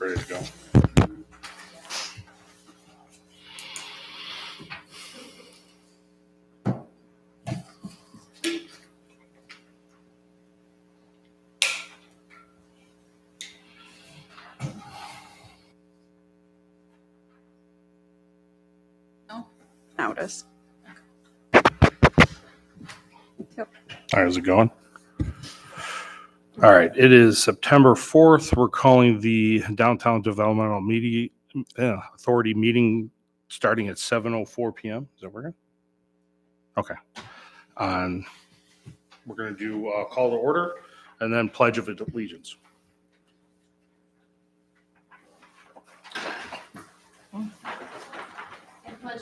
ready to go. Now it is. All right, how's it going? All right, it is September 4th. We're calling the Downtown Developmental Authority meeting starting at 7:04 p.m. Is that working? Okay. We're going to do call to order and then Pledge of Allegiance.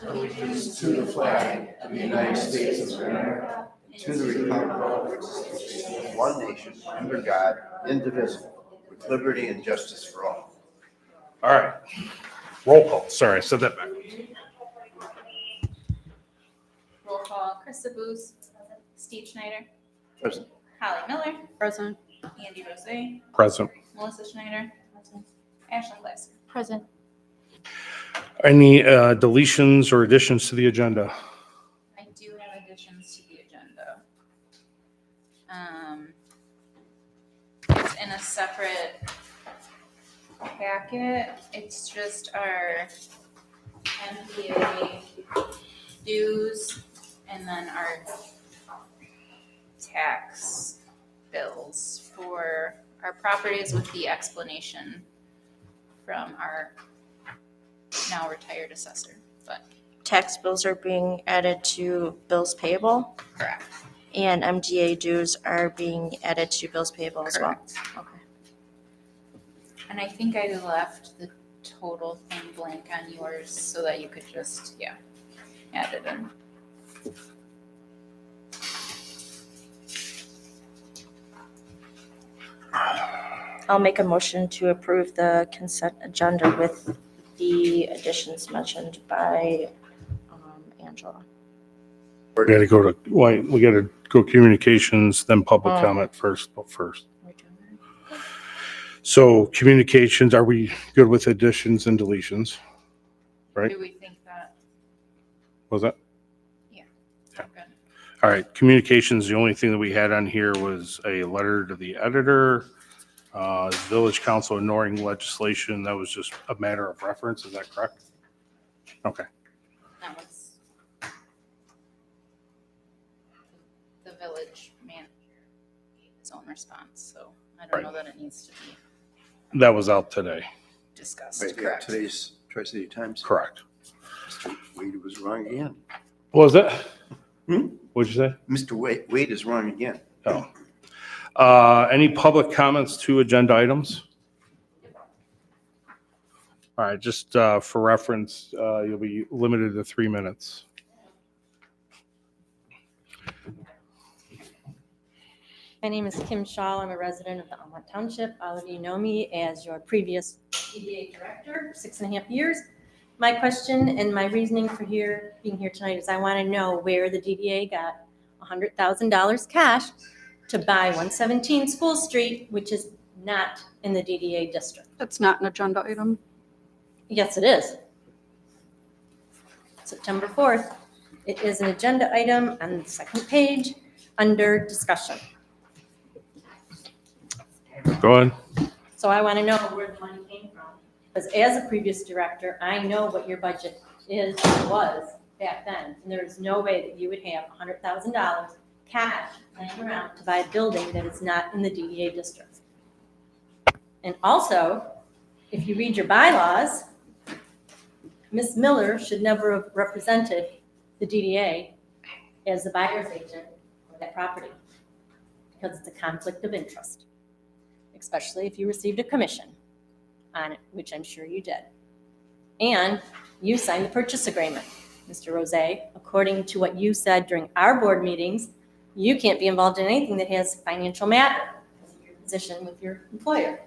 Allegiance to the flag of the United States of America, and to the republic which is one nation, under God, indivisible, with liberty and justice for all. All right. Roll call. Sorry, I said that back. Roll call: Krista Booth, Steve Schneider, Present. Holly Miller, Present. Andy Rose, Present. Melissa Schneider, Ashley Glasser. Present. Any deletions or additions to the agenda? I do have additions to the agenda. It's in a separate packet. It's just our MDA dues and then our tax bills for our properties with the explanation from our now retired assessor, but Tax bills are being added to bills payable, correct. and MDA dues are being added to bills payable as well. Okay. And I think I left the total thing blank on yours so that you could just, add it in. I'll make a motion to approve the consent agenda with the additions mentioned by Angela. We got to go communications, then public comment first. So communications, are we good with additions and deletions? Right. Do we think that? Was that? Good. All right. Communications, the only thing that we had on here was a letter to the editor, village council ignoring legislation. That was just a matter of reference. Is that correct? Okay. That was the village manager gave his own response, so I don't know that it needs to be That was out today. discussed. Right, yeah, Correct. today's Tri-City Times. Correct. Mr. Wade was wrong again. What was that? Hmm? What'd you say? Mr. Wade is wrong again. Oh. Any public comments to agenda items? All right, just for reference, you'll be limited to 3 minutes. My name is Kim Shaw. I'm a resident of the Almont Township. All of you know me as your previous DDA director, 6.5 years. My question and my reasoning for being here tonight is I want to know where the DDA got $100,000 cash to buy 117 School Street, which is not in the DDA district. That's not an agenda item. Yes, it is. September 4th. It is an agenda item on the second page under discussion. Go ahead. So I want to know where the money came from. Because as a previous director, I know what your budget was back then. And there is no way that you would have $100,000 cash laying around to buy a building that is not in the DDA district. And also, if you read your bylaws, Ms. Miller should never have represented the DDA as the buyer's agent for that property because it's a conflict of interest, especially if you received a commission on it, which I'm sure you did. And you signed the purchase agreement, Mr. Rose. According to what you said during our board meetings, you can't be involved in anything that has financial matter because of your position with your employer.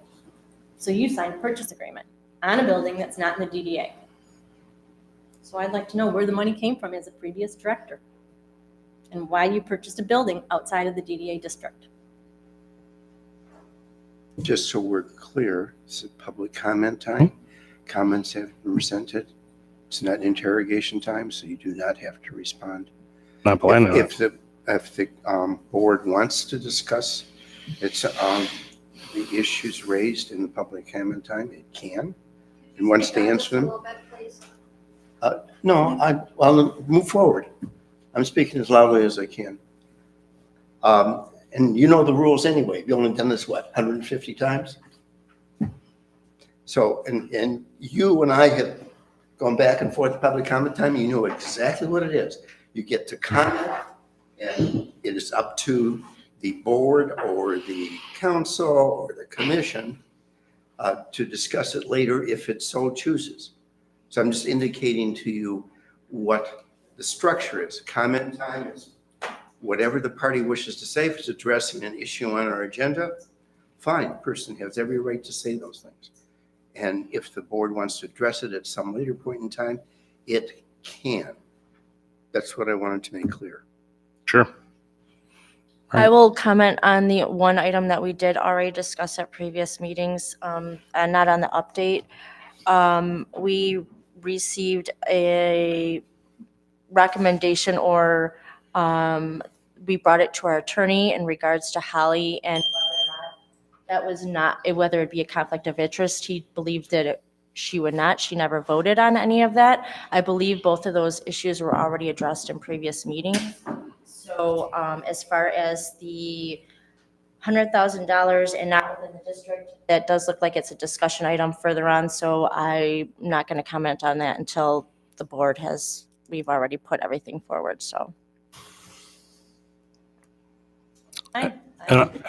So you signed a purchase agreement on a building that's not in the DDA. So I'd like to know where the money came from as a previous director and why you purchased a building outside of the DDA district. Just so we're clear, it's a public comment time. Comments have been presented. It's not interrogation time, so you do not have to respond. Not planning on it. If the board wants to discuss the issues raised in the public comment time, it can. And wants to answer them. No, I'll move forward. I'm speaking as loudly as I can. And you know the rules anyway. You've only done this, 150 times? So, and you and I have gone back and forth public comment time. You know exactly what it is. You get to comment, and it is up to the board or the council or the commission to discuss it later if it so chooses. So I'm just indicating to you what the structure is. Comment time is whatever the party wishes to say. If it's addressing an issue on our agenda, fine, the person has every right to say those things. And if the board wants to address it at some later point in time, it can. That's what I wanted to make clear. Sure. I will comment on the one item that we did already discuss at previous meetings, and not on the update. We received a recommendation, or we brought it to our attorney in regards to Holly, and whether it be a conflict of interest. He believed that she would not. She never voted on any of that. I believe both of those issues were already addressed in previous meetings. So as far as the $100,000 and not within the district, that does look like it's a discussion item further on. So I'm not going to comment on that until the board we've already put everything forward, so. And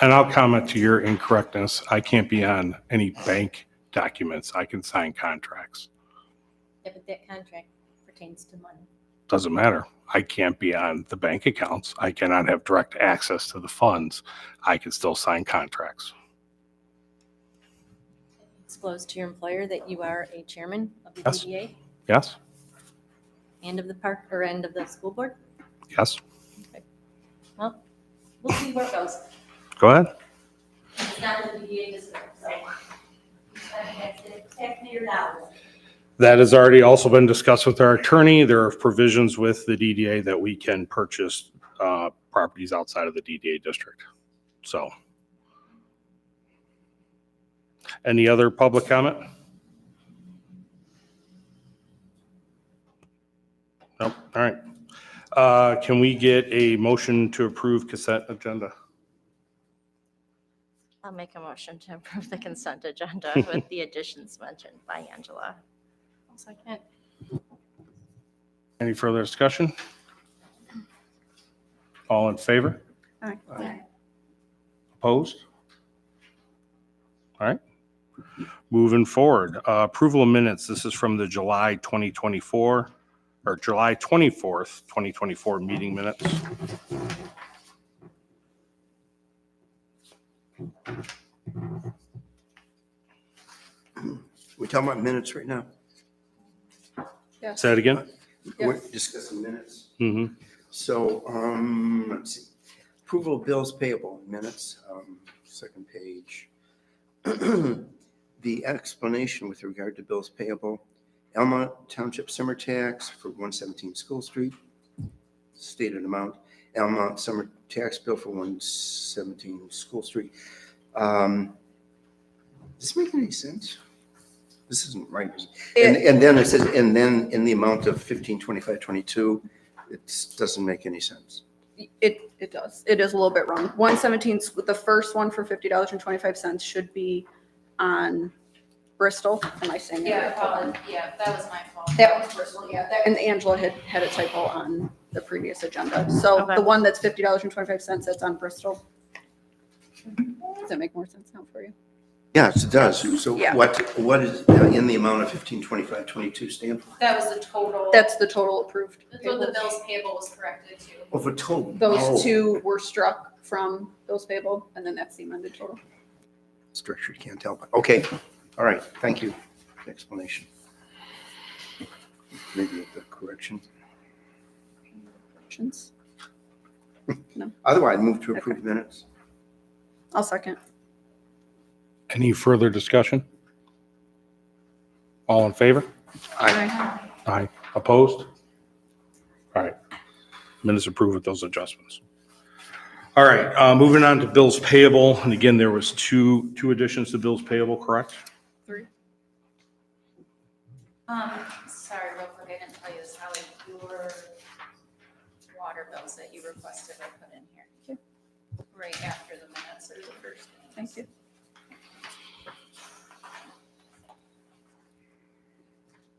I'll comment to your incorrectness. I can't be on any bank documents. I can sign contracts. Yeah, but that contract pertains to money. Doesn't matter. I can't be on the bank accounts. I cannot have direct access to the funds. I can still sign contracts. Disclose to your employer that you are a chairman of the Yes. DDA Yes? and of the park, or end of the school board. Yes? Well, we'll see where it goes. Go ahead. It's not the DDA district, so. Taxpayer dollars. That has already also been discussed with our attorney. There are provisions with the DDA that we can purchase properties outside of the DDA district. So. Any other public comment? Nope. All right. Can we get a motion to approve consent agenda? I'll make a motion to approve the consent agenda with the additions mentioned by Angela. I'll second. Any further discussion? All in favor? Aye. Opposed? All right. Moving forward, approval of minutes. This is from the July 2024 or July 24th, 2024 meeting minutes. We're talking about minutes right now. Yes. Say it again. We're discussing minutes. Mm-hmm. So, let's see. Approval of bills payable minutes, second page. The explanation with regard to bills payable, Almont Township Summer Tax for 117 School Street, stated amount. Almont Summer Tax Bill for 117 School Street. Does this make any sense? This isn't right. And then it says, and then in the amount of 152522, it doesn't make any sense. It does. It is a little bit wrong. 117, the first one for $50.25 should be on Bristol. Am I saying it? right? Yeah, that was my fault. That was Bristol, yeah. And Angela had a typo on the previous agenda. So Okay. the one that's $50.25, that's on Bristol. Does that make more sense now for you? Yes, it does. So Yeah. what is in the amount of 152522 stand for? That was the total. That's the total approved. So the bills payable was corrected to. Oh, for total. Those Oh, two were struck from bills payable, and then that's the amended total. Structure, you can't tell. But okay, all right, thank you for the explanation. Maybe the correction. Questions? Otherwise, move to approve minutes. I'll second. Any further discussion? All in favor? Aye. Aye. Opposed? All right. Minutes approved with those adjustments. All right, moving on to bills payable. And again, there was two additions to bills payable, correct? 3. Sorry, real quick, I didn't tell you this, Holly, your water bills that you requested I put in here. Right after the minutes or the first. Thank you.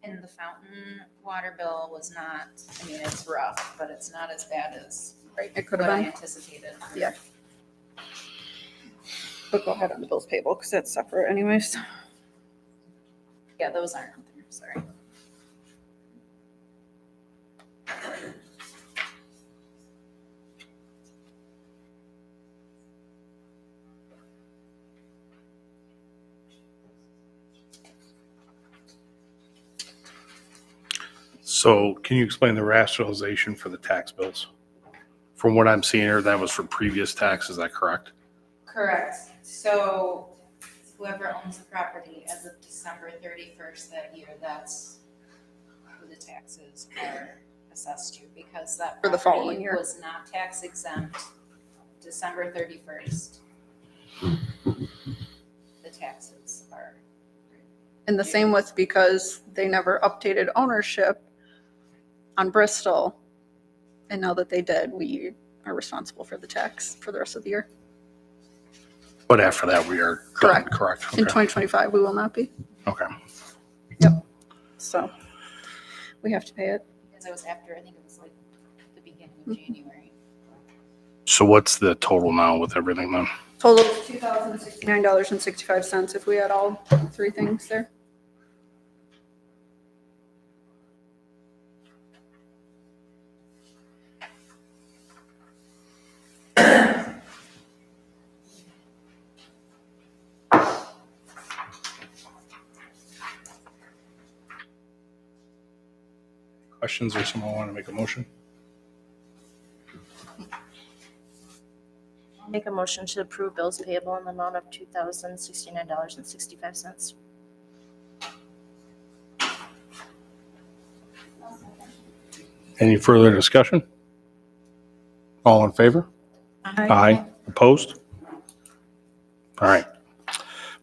And the fountain water bill was not, I mean, it's rough, but it's not as bad as Right, it could what I have been. anticipated. Yeah. But go ahead on the bills payable because that's separate anyways. Yeah, those aren't there, sorry. So can you explain the rationalization for the tax bills? From what I'm seeing here, that was for previous tax, is that correct? Correct. So whoever owns the property as of December 31st that year, that's who the taxes are assessed to, because that For the following property year. was not tax exempt December 31st. The taxes are. And the same with because they never updated ownership on Bristol. And now that they did, we are responsible for the tax for the rest of the year. But after that, we are done, correct? In Okay. 2025, we will not be. Okay. So we have to pay it. Because it was after, I think it was like the beginning of January. So what's the total now with everything then? Total is $2,069.65 if we had all 3 things there. Questions or someone want to make a motion? I'll make a motion to approve bills payable in the amount of $2,069.65. Any further discussion? All in favor? Aye. Opposed? All right.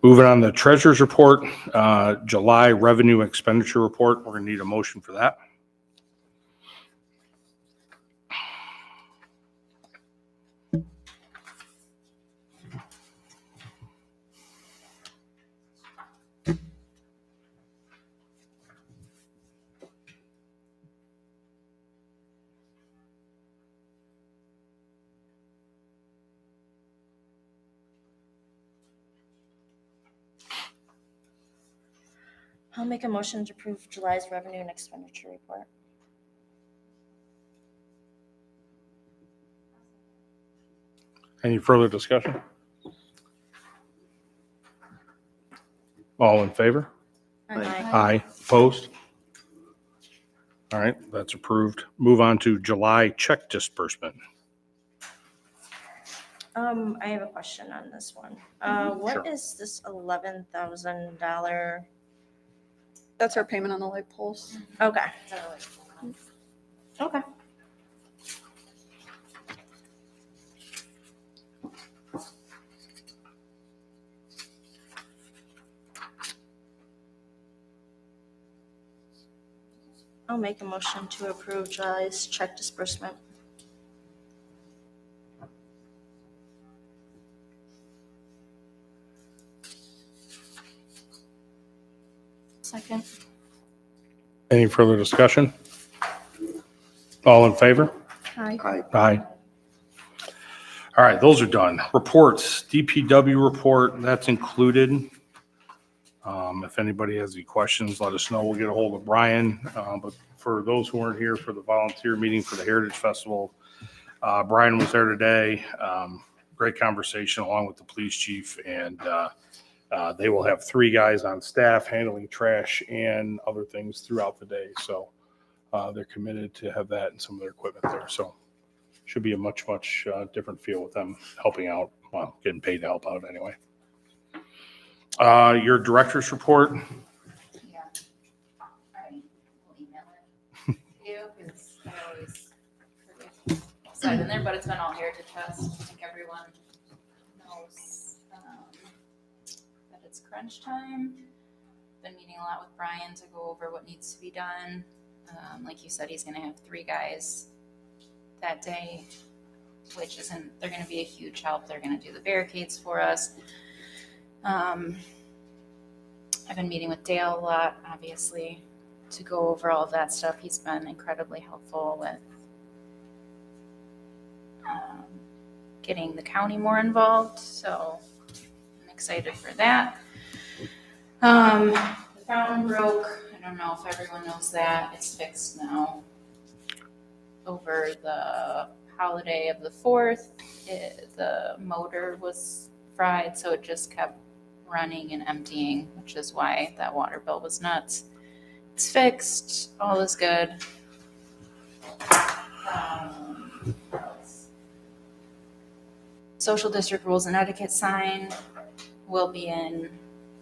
Moving on to the treasurer's report, July revenue expenditure report. We're going to need a motion for that. I'll make a motion to approve July's revenue and expenditure report. Any further discussion? All in favor? Aye. Opposed? All right, that's approved. Move on to July check disbursement. I have a question on this one. What is this $11,000? That's our payment on the light poles. Okay, So like, okay. I'll make a motion to approve July's check disbursement. Second. Any further discussion? All in favor? Aye. Aye. All right, those are done. Reports, DPW report, that's included. If anybody has any questions, let us know. We'll get a hold of Brian. But for those who weren't here for the volunteer meeting for the Heritage Festival, Brian was there today. Great conversation along with the police chief, and they will have 3 guys on staff handling trash and other things throughout the day. So they're committed to have that and some of their equipment there. So should be a much, much different feel with them helping out, well, getting paid to help out anyway. Your director's report. Yeah. All right, we'll email it to you, because I always forget to slide in there, but it's been all Heritage Fest. I think everyone knows that it's crunch time. Been meeting a lot with Brian to go over what needs to be done. Like you said, he's gonna have 3 guys that day, which isn't, they're gonna be a huge help. They're gonna do the barricades for us. I've been meeting with Dale a lot, obviously, to go over all of that stuff. He's been incredibly helpful with getting the county more involved, so I'm excited for that. The fountain broke. I don't know if everyone knows that. It's fixed now. Over the holiday of the 4th, the motor was fried, so it just kept running and emptying, which is why that water bill was nuts. It's fixed. All is good. What else? Social district rules and etiquette sign will be in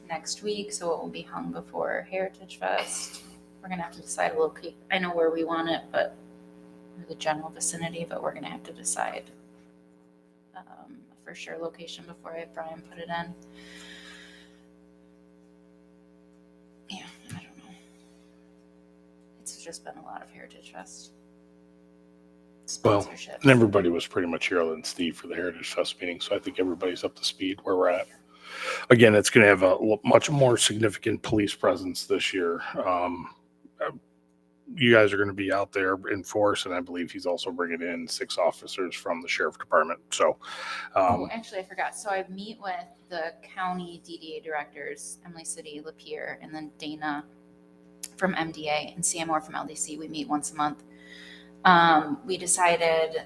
next week, so it will be hung before Heritage Fest. We're gonna have to decide a location. I know where we want it, but the general vicinity, but we're gonna have to decide for sure location before I have Brian put it in. Yeah, I don't know. It's just been a lot of Heritage Fest sponsorship. And everybody was pretty much here other than Steve for the Heritage Fest meeting, so I think everybody's up to speed where we're at. Again, it's going to have a much more significant police presence this year. You guys are going to be out there in force, and I believe he's also bringing in 6 officers from the sheriff department. So, Oh, actually, I forgot. So I meet with the county DDA directors, Emily City, Lapeer, and then Dana from MDA and Sam Moore from LDC. We meet once a month. We decided,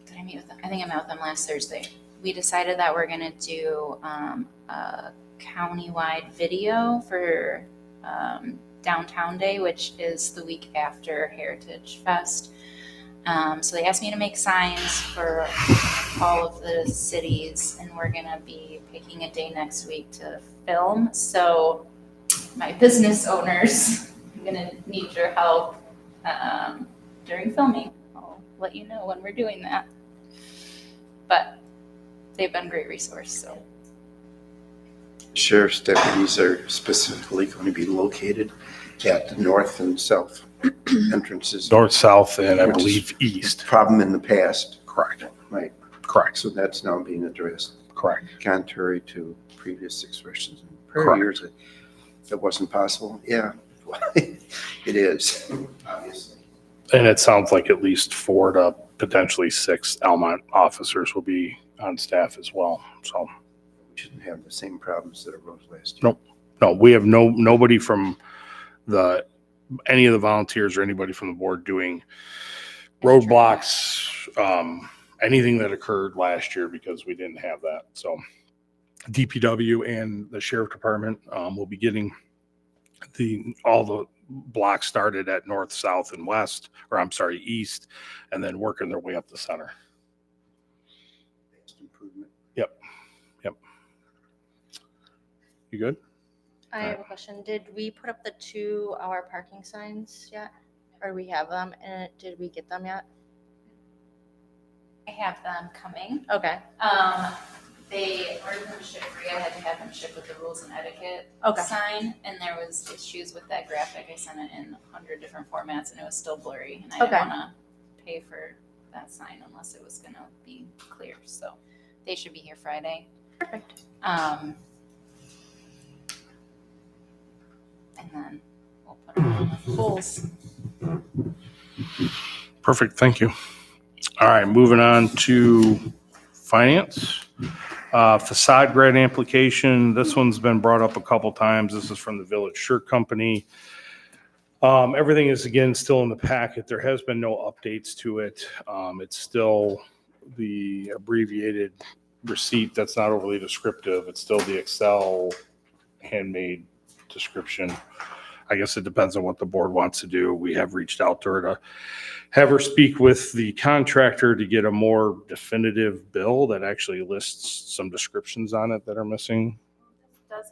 did I meet with them? I think I met with them last Thursday. We decided that we're going to do a county-wide video for Downtown Day, which is the week after Heritage Fest. So they asked me to make signs for all of the cities, and we're going to be picking a day next week to film. So my business owners, I'm going to need your help during filming. I'll let you know when we're doing that. But they've been a great resource. So Sheriff's deputies are specifically going to be located at the north and south entrances. north, south, and I believe east. Problem in the past. Correct. Right. Correct. So that's now being addressed, Correct. contrary to previous expressions in prior Correct. years that wasn't possible. Yeah, it is, obviously. And it sounds like at least 4 to potentially 6 Almont officers will be on staff as well. So, We shouldn't have the same problems that arose last year. Nope. no, we have nobody from any of the volunteers or anybody from the board doing roadblocks, anything that occurred last year, because we didn't have that. So DPW and the sheriff department will be getting all the blocks started at north, south, and west, or I'm sorry, east, and then working their way up the center. Improvement. You good? I have a question. Did we put up the 2-hour parking signs yet? Or we have them, and did we get them yet? I have them coming. Okay. They ordered them shipped free. I had to have them shipped with the rules and etiquette Okay. sign, and there was issues with that graphic. I sent it in 100 different formats, and it was still blurry, and I Okay. didn't want to pay for that sign unless it was going to be clear. So they should be here Friday. Perfect. And then we'll put them on the poles. Perfect. Thank you. All right, moving on to finance. Facade grant application. This one's been brought up a couple times. This is from the Village Shirt Company. Everything is, again, still in the packet. There has been no updates to it. It's still the abbreviated receipt that's not overly descriptive. It's still the Excel handmade description. I guess it depends on what the board wants to do. We have reached out to her to have her speak with the contractor to get a more definitive bill that actually lists some descriptions on it that are missing. This does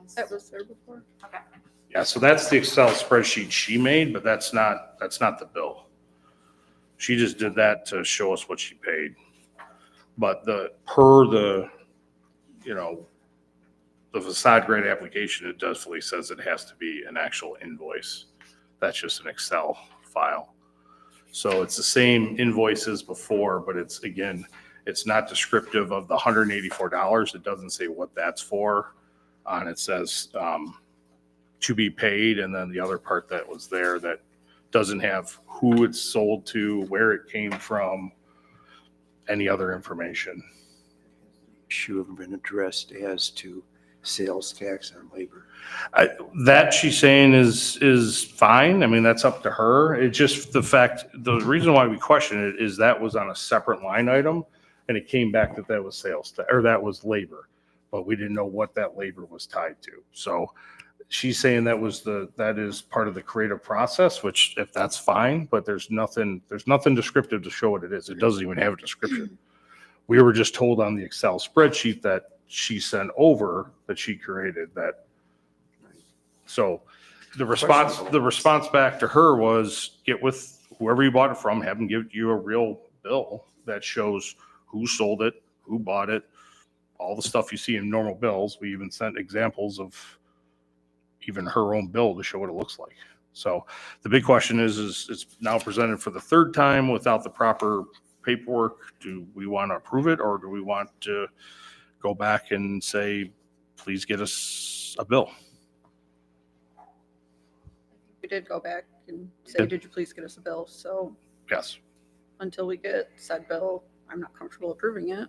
guys? That was there before. Okay. Yeah, so that's the Excel spreadsheet she made, but that's not the bill. She just did that to show us what she paid. But the facade grant application, it definitely says it has to be an actual invoice. That's just an Excel file. So it's the same invoice as before, but it's not descriptive of the $184. It doesn't say what that's for. And it says to be paid, and then the other part that was there that doesn't have who it's sold to, where it came from, any other information. Issue have been addressed as to sales tax on labor. That she's saying is fine. I mean, that's up to her. It's just the reason why we question it is that was on a separate line item, and it came back that was that was labor, but we didn't know what that labor was tied to. So she's saying that is part of the creative process, which if that's fine, but there's nothing descriptive to show what it is. It doesn't even have a description. We were just told on the Excel spreadsheet that she sent over that she created that. So the response back to her was get with whoever you bought it from, have them give you a real bill that shows who sold it, who bought it, all the stuff you see in normal bills. We even sent examples of even her own bill to show what it looks like. So the big question is it's now presented for the third time without the proper paperwork. Do we want to approve it, or do we want to go back and say, please get us a bill? We did go back and say, Did- did you please get us a bill? So Yes. until we get said bill, I'm not comfortable approving it.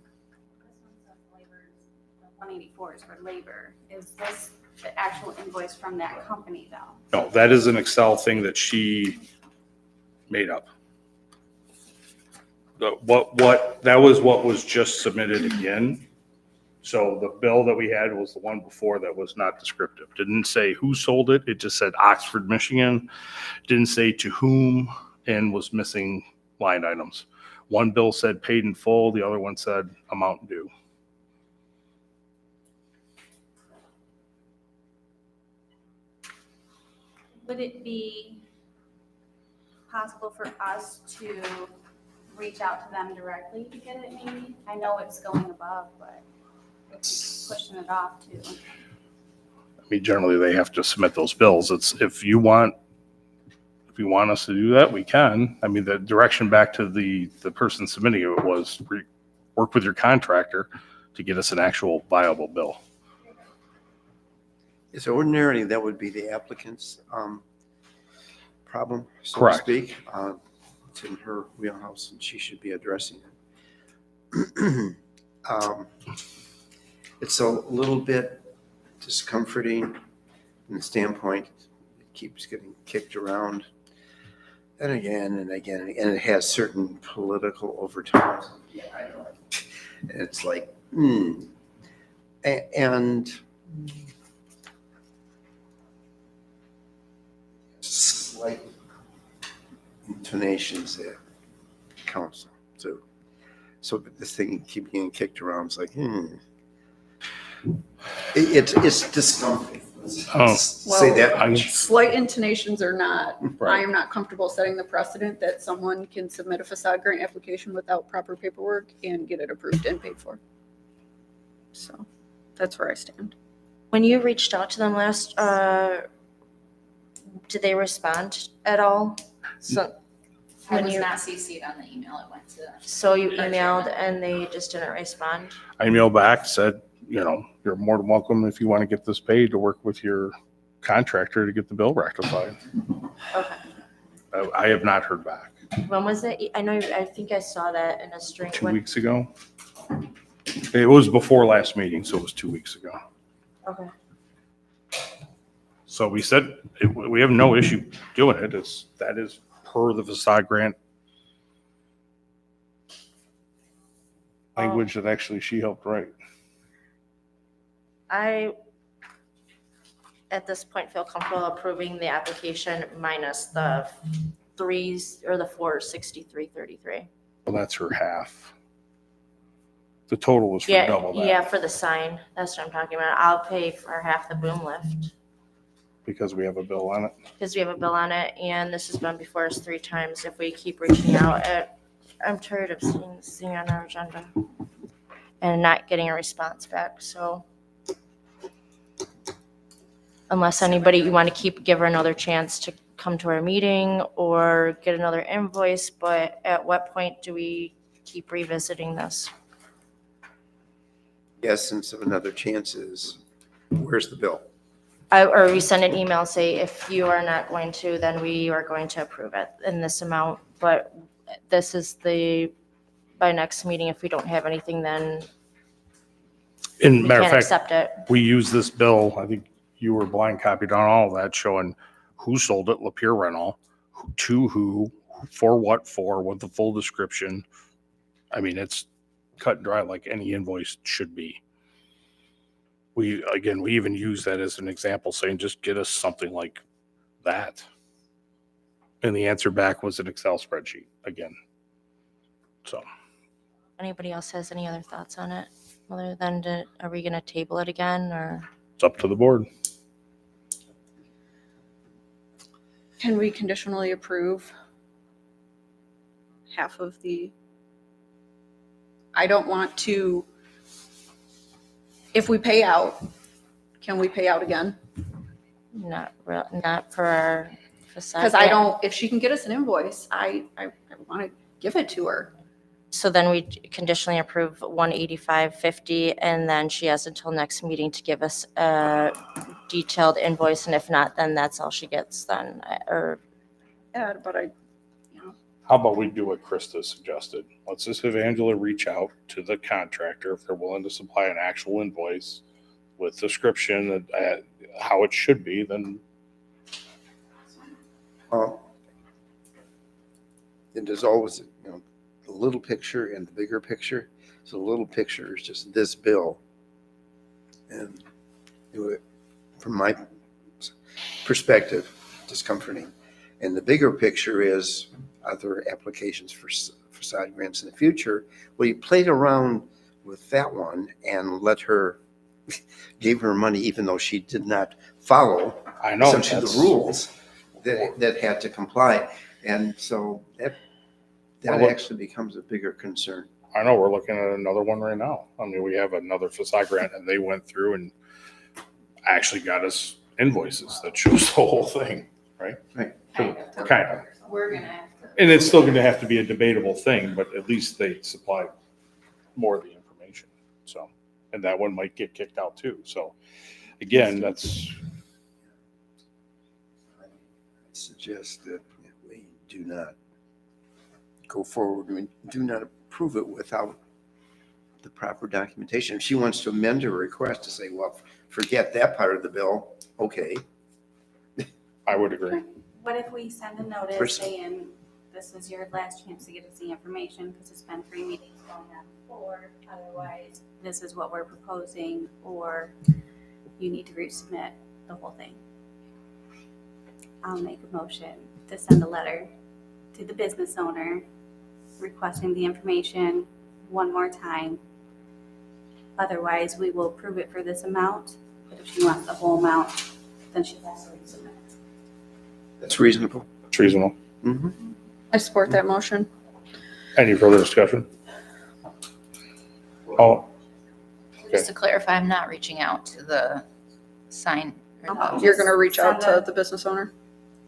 The 184 is for labor. Is this the actual invoice from that company though? No, that is an Excel thing that she made up. That was what was just submitted again. So the bill that we had was the one before that was not descriptive. Didn't say who sold it. It just said Oxford, Michigan. Didn't say to whom, and was missing line items. One bill said paid in full. The other one said amount due. Would it be possible for us to reach out to them directly to get it maybe? I know it's going above, but if we keep pushing it off too. I mean, generally they have to submit those bills. It's if you want us to do that, we can. I mean, the direction back to the person submitting it was work with your contractor to get us an actual viable bill. Is ordinarily that would be the applicant's problem, so to Correct. speak. It's in her wheelhouse and she should be addressing it. It's a little bit discomforting from the standpoint it keeps getting kicked around and again and again, and it has certain political overtones. Yeah, I know. And it's like, and slight intonations at council too. So this thing keep getting kicked around. It's like, It's discomforting. Oh. Say that I'm- much. Slight intonations or not, I Right. am not comfortable setting the precedent that someone can submit a facade grant application without proper paperwork and get it approved and paid for. So that's where I stand. When you reached out to them last, did they respond at all? So I when was you, not CC'd on the email it went to. so you emailed and they just didn't respond? I emailed back, said, you're more than welcome if you want to get this paid to work with your contractor to get the bill rectified. Okay. I have not heard back. When was it? I think I saw that in a string. 2 weeks ago. It was before last meeting, so it was 2 weeks ago. Okay. So we said, we have no issue doing it. That is per the facade grant language that actually she helped write. I, at this point, feel comfortable approving the application minus the 463.33. Well, that's her half. The total was for Yeah, double that. yeah, for the sign. That's what I'm talking about. I'll pay for half the boom lift Because we have a bill on it. because we have a bill on it, and this has been before us 3 times. If we keep reaching out, I'm tired of seeing on our agenda and not getting a response back. So unless anybody, you want to give her another chance to come to our meeting or get another invoice, but at what point do we keep revisiting this? The essence of another chance is, where's the bill? Or we send an email, say, if you are not going to, then we are going to approve it in this amount. But this is by next meeting, if we don't have anything, then In we matter of can't fact, accept it. we use this bill, I think you were blind copied on all of that, showing who sold it, Lapeer Rental, to who, for, with the full description. I mean, it's cut and dry like any invoice should be. We even use that as an example, saying just get us something like that. And the answer back was an Excel spreadsheet again. So Anybody else has any other thoughts on it? Other than, are we going to table it again, or? it's up to the board. Can we conditionally approve half of the? I don't want to, if we pay out, can we pay out again? Not for our facade. Because I don't, if she can get us an invoice, I want to give it to her. So then we conditionally approve 185.50, and then she has until next meeting to give us a detailed invoice, and if not, then that's all she gets then, or Yeah, but How about we do what Krista suggested? Let's just have Angela reach out to the contractor if they're willing to supply an actual invoice with description how it should be, then And there's always, the little picture and the bigger picture. So the little picture is just this bill. And from my perspective, discomforting. And the bigger picture is other applications for facade grants in the future. Well, you played around with that one and gave her money even though she did not follow I know essentially that's- the rules that had to comply. And so that actually becomes a bigger concern. I know we're looking at another one right now. I mean, we have another facade grant and they went through and actually got us invoices that shows the whole thing, right? Right. Kind of. We're gonna have to. And it's still going to have to be a debatable thing, but at least they supplied more of the information. So, and that one might get kicked out too. So again, that's, I suggest that we do not go forward and do not approve it without the proper documentation. If she wants to amend her request to say, well, forget that part of the bill, okay. I would agree. What if we send a notice Person. saying this is your last chance to get us the information because it's been 3 meetings going on before. Otherwise, this is what we're proposing, or you need to resubmit the whole thing. I'll make a motion to send a letter to the business owner requesting the information one more time. Otherwise, we will approve it for this amount, but if she wants the whole amount, then she has to resubmit. That's reasonable. It's reasonable. Mm-hmm. I support that motion. Any further discussion? Oh, Just to clarify, I'm not reaching out to the sign. or the- You're going to reach out Send to a the business owner?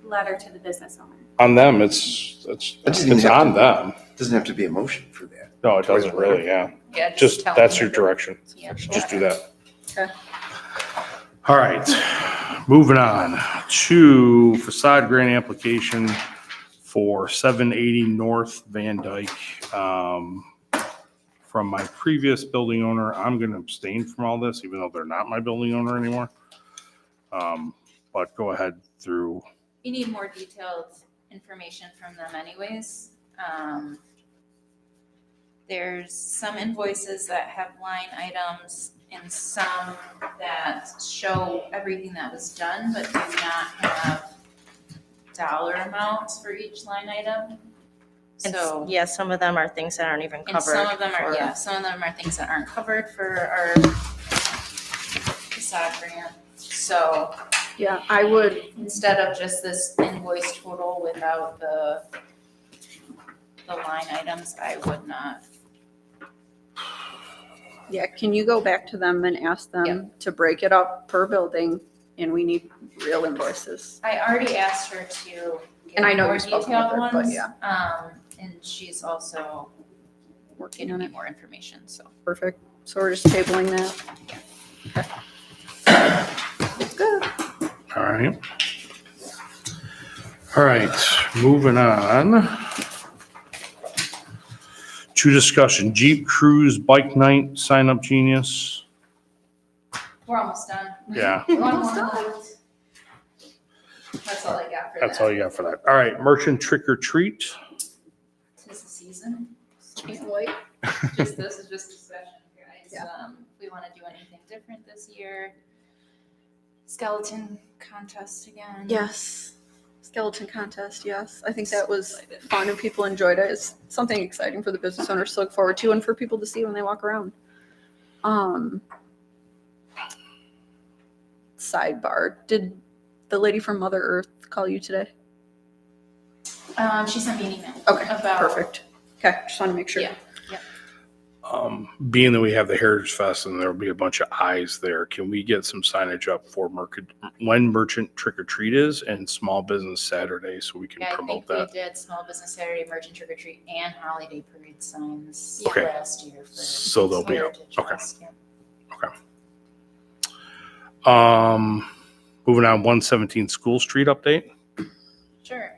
letter to the business owner. on them, it's on them. Doesn't have to be a motion for that. No, it doesn't really, yeah. Yeah, Just, tell that's them. your direction. Yeah. Just do that. Okay. All right, moving on to facade grant application for 780 North Van Dyke. From my previous building owner, I'm going to abstain from all this, even though they're not my building owner anymore. But go ahead through. You need more detailed information from them anyways. There's some invoices that have line items and some that show everything that was done, but do not have dollar amounts for each line item. And So. yeah, some of them are things that aren't even And covered. some of them are, for- yeah, some of them are things that aren't covered for our facade grant. So Yeah, I would, instead of just this invoice total without the line items, I would not. yeah, can you go back to them and ask them to break it up per building? And we need real invoices. I already asked her to And I get know more you've spoken detailed with her, but ones. yeah. And she's also Working getting on me it. more information, so. Perfect. So we're just tabling that. Okay. Good. All right. All right, moving on. To discussion, Jeep Cruise Bike Night, Sign Up Genius. We're almost done. Yeah, One more Almost done. left. That's all I got for that. that's all you got for that. All right, Merchant Trick or Treat. Tis the season. Can't wait. Just, this is just discussion, guys. Yeah. If we want to do anything different this year. Skeleton contest again. Yes. Skeleton contest, yes. I think that was fun and people enjoyed it. It's something exciting for the business owners to look forward to and for people to see when they walk around. Sidebar, did the lady from Mother Earth call you today? She sent me an email. Okay, About. perfect. Okay, just want to make sure. Yeah. Being that we have the Heritage Fest and there'll be a bunch of eyes there, can we get some signage up for when Merchant Trick or Treat is and Small Business Saturday so we can Yeah, I promote think that? we did Small Business Saturday, Merchant Trick or Treat, and Holiday Parade signs Okay. last year. For So they'll be up. Heritage Okay. Fest, yeah. Moving on, 117 School Street update. Sure.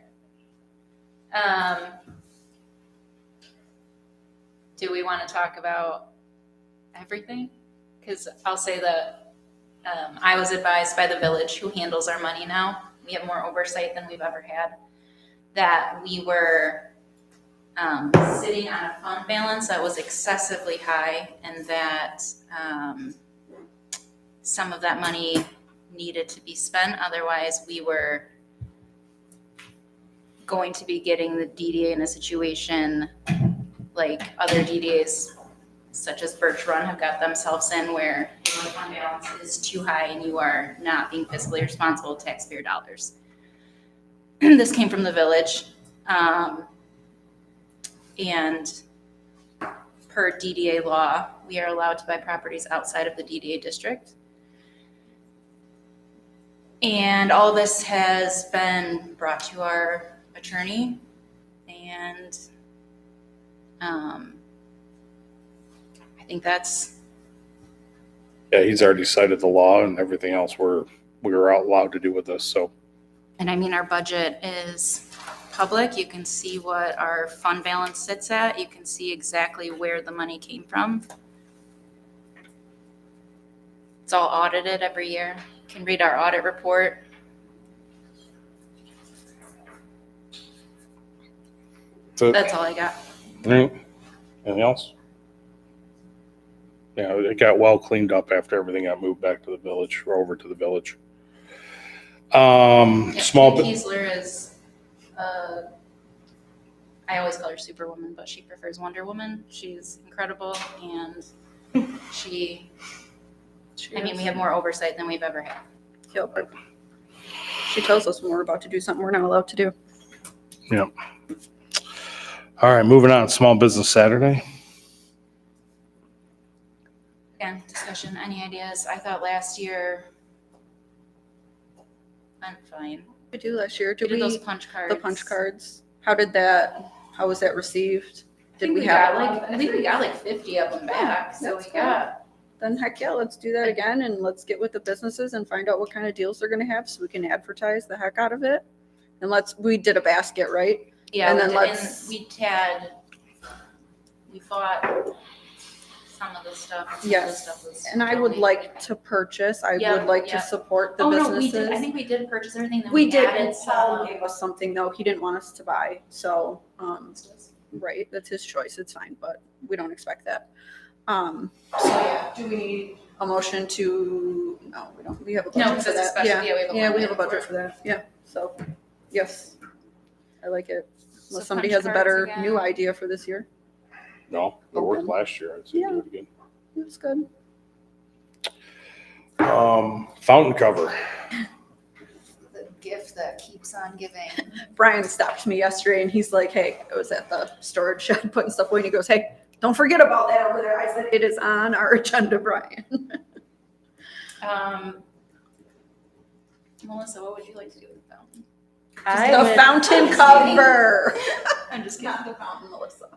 Do we want to talk about everything? Because I'll say that I was advised by the village, who handles our money now, we have more oversight than we've ever had, that we were sitting on a fund balance that was excessively high, and that some of that money needed to be spent. Otherwise, we were going to be getting the DDA in a situation like other DDAs, such as Birch Run, have got themselves in, where the fund balance is too high and you are not being fiscally responsible with taxpayer dollars. This came from the village. And per DDA law, we are allowed to buy properties outside of the DDA district. And all this has been brought to our attorney, and I think that's. Yeah, he's already cited the law and everything else we were allowed to do with this, so. And I mean, our budget is public. You can see what our fund balance sits at. You can see exactly where the money came from. It's all audited every year. You can read our audit report. So, That's all I got. all right. Anything else? Yeah, it got well cleaned up after everything got moved back to the village, or over to the village. Yeah, Small, Kim Kiesler is, I always call her Superwoman, but she prefers Wonder Woman. She's incredible, and we have more oversight than we've ever had. Yep. She tells us when we're about to do something we're not allowed to do. Yep. All right, moving on, Small Business Saturday. Again, discussion, any ideas? I thought last year went fine. We do last year. We Did did those we, punch cards. the punch cards? How was that received? I Did think we we have? got I think we got like 50 of them back, so we that's got. Then heck yeah, let's do that again and let's get with the businesses and find out what kind of deals they're gonna have so we can advertise the heck out of it. And we did a basket, right? Yeah, And we then did, let's- we bought some of the stuff. Some of the Yes. stuff was And I would donated. like to purchase, I Yeah, would like yeah. to support the Oh, businesses. no, we did, I think we did purchase everything, then We we did, added and Paul some. gave us something though, he didn't want us to buy, so, right, that's his choice, it's fine, but we don't expect that. So yeah, do we need a motion to, no, we don't, we have a No, budget because for it's a that, special, yeah, yeah, we have a yeah, we line have a item for budget it. for that, yeah, so, yes, I like it. Unless So somebody punch has a better cards new again. idea for this year. No, it worked last year. I'd say do it again. It's good. Fountain cover. The gift that keeps on giving. Brian stopped me yesterday and he's like, hey, I was at the storage shed putting stuff away and he goes, hey, don't forget about that over there. I said, it is on our agenda, Brian. Melissa, what would you like to do with the fountain? I The would- fountain cover. I'm just kidding. Not the fountain, Melissa.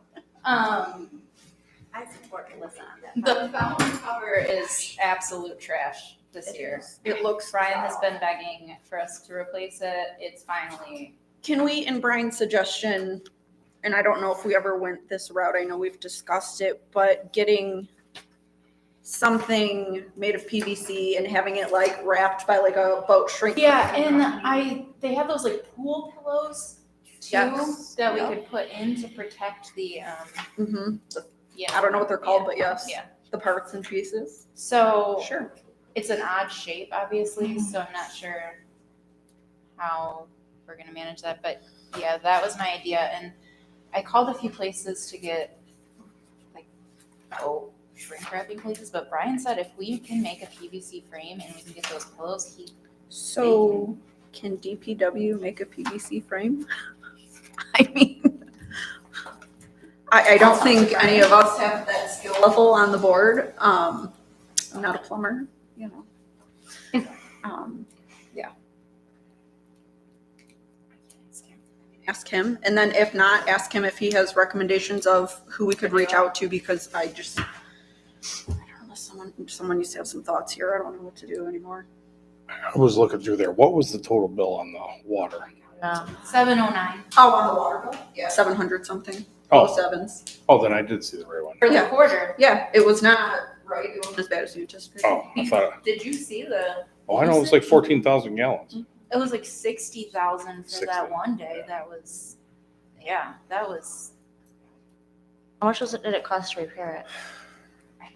I support Melissa on that. The fountain cover is absolute trash this year. It looks. Brian has been begging for us to replace it. It's finally, Can we, in Brian's suggestion, and I don't know if we ever went this route, I know we've discussed it, but getting something made of PVC and having it like wrapped by like a boat shrink. yeah, and they have those like pool pillows too Yes. that we Yep. could put in to protect the, Mm-hmm. yeah. I don't know what they're called, but yes. Yeah. The parts and pieces. So Sure. it's an odd shape, obviously, so I'm not sure how we're gonna manage that, but yeah, that was my idea, and I called a few places to get like shrink wrapping places, but Brian said if we can make a PVC frame and we can get those pillows, So can DPW make a PVC frame? I mean, I don't think any of us have that skill level on the board. I'm not a plumber, you know. Yeah. Ask him, and then if not, ask him if he has recommendations of who we could reach out to, because I just, unless someone needs to have some thoughts here, I don't know what to do anymore. I was looking through there. What was the total bill on the water? No. 709 Oh, on the water bill? Yeah, 700 something. Oh. Oh, sevens. Oh, then I did see the right one. for the Yeah. quarter. Yeah, it was not right. It wasn't as bad as you anticipated. Oh, I thought, Did you see the? oh, I know it was like 14,000 gallons. It was like 60,000 for 60. that one day. That was, yeah, that was. How much did it cost to repair it? How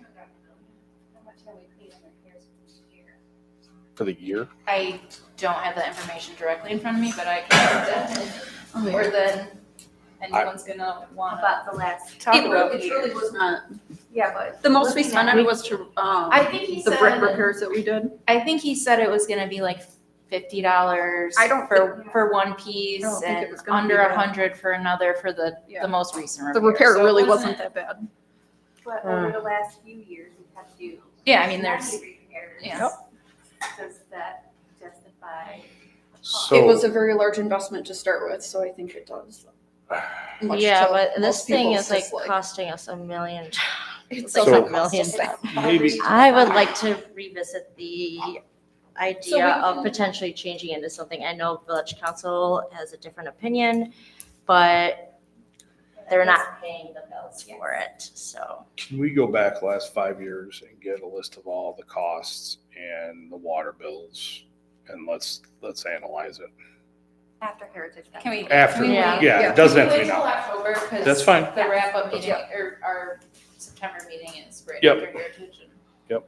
much have we paid on repairs each year? For the year? I don't have that information directly in front of me, but I can get that Oh, more than anyone's gonna want. About the last. Talk It about really was not. Yeah, but. The most we looking spent at on it was to, I think he the brick said. repairs that we did. I think he said it was gonna be like $50. I don't for one piece I don't think it and was gonna under be that. 100 for another for the Yeah. most recent The repair. repair So it really wasn't that bad. But over the last few years, we've had to do. Yeah, I mean, there's. many repairs. Yeah. Does that justify? So. It was a very large investment to start with, so I think it does. Much Yeah, to but this most thing people's is like dislike. costing us $1 million. It So- doesn't cost us So that. Maybe, I would like to revisit the So we idea of can- potentially changing into something. I know village council has a different opinion, but they're not paying the bills for it, so. can we go back last 5 years and get a list of all the costs and the water bills? And let's analyze it. After Heritage Fest. Can we? After, can we Yeah. wait? yeah, it doesn't have to Wait be till now. October, 'cause That's fine. The wrap-up That's meeting, or our September meeting is right Yep. after Heritage. And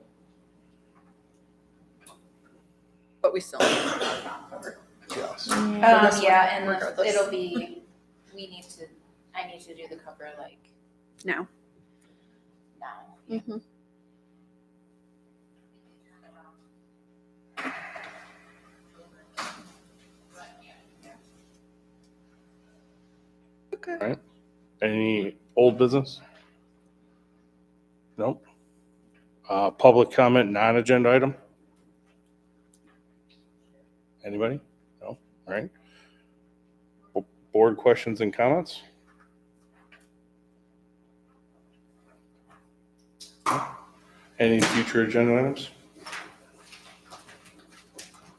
But we still need to cover. Yes. this one, yeah, and regardless. it'll be, I need to do the cover like Now. now. Okay. Any old business? Nope. Public comment, non-agenda item? Anybody? No? All right. Board questions and comments? Any future agenda items?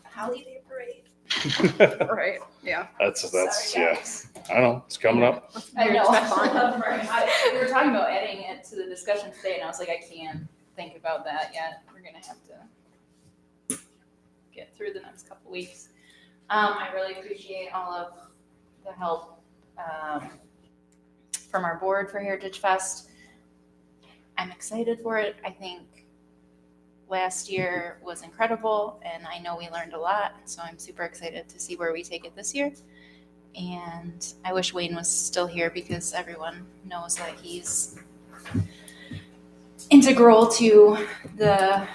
Holiday parade. Right, yeah. That's, Sorry, yeah, guys. I know, it's coming up. I know. That's fine. We were talking about adding it to the discussion today, and I was like, I can't think about that yet. We're gonna have to get through the next couple weeks. I really appreciate all of the help from our board for Heritage Fest. I'm excited for it. I think last year was incredible, and I know we learned a lot, so I'm super excited to see where we take it this year. And I wish Wayne was still here because everyone knows that he's integral to the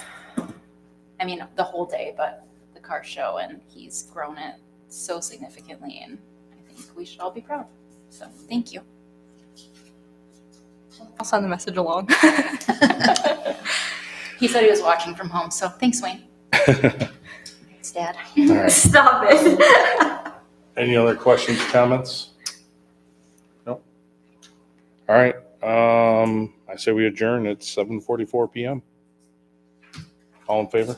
whole day, but the car show, and he's grown it so significantly, and I think we should all be proud. So thank you. I'll send the message along. He said he was watching from home, so thanks, Wayne. Thanks, Dad. All right. Stop it. Any other questions, comments? Nope. All right. I say we adjourn. It's 7:44 p.m. All in favor?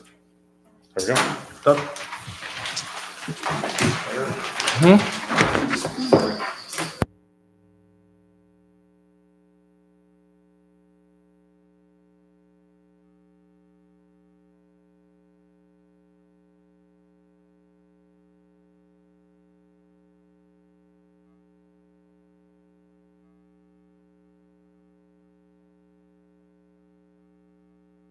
There we go. Done.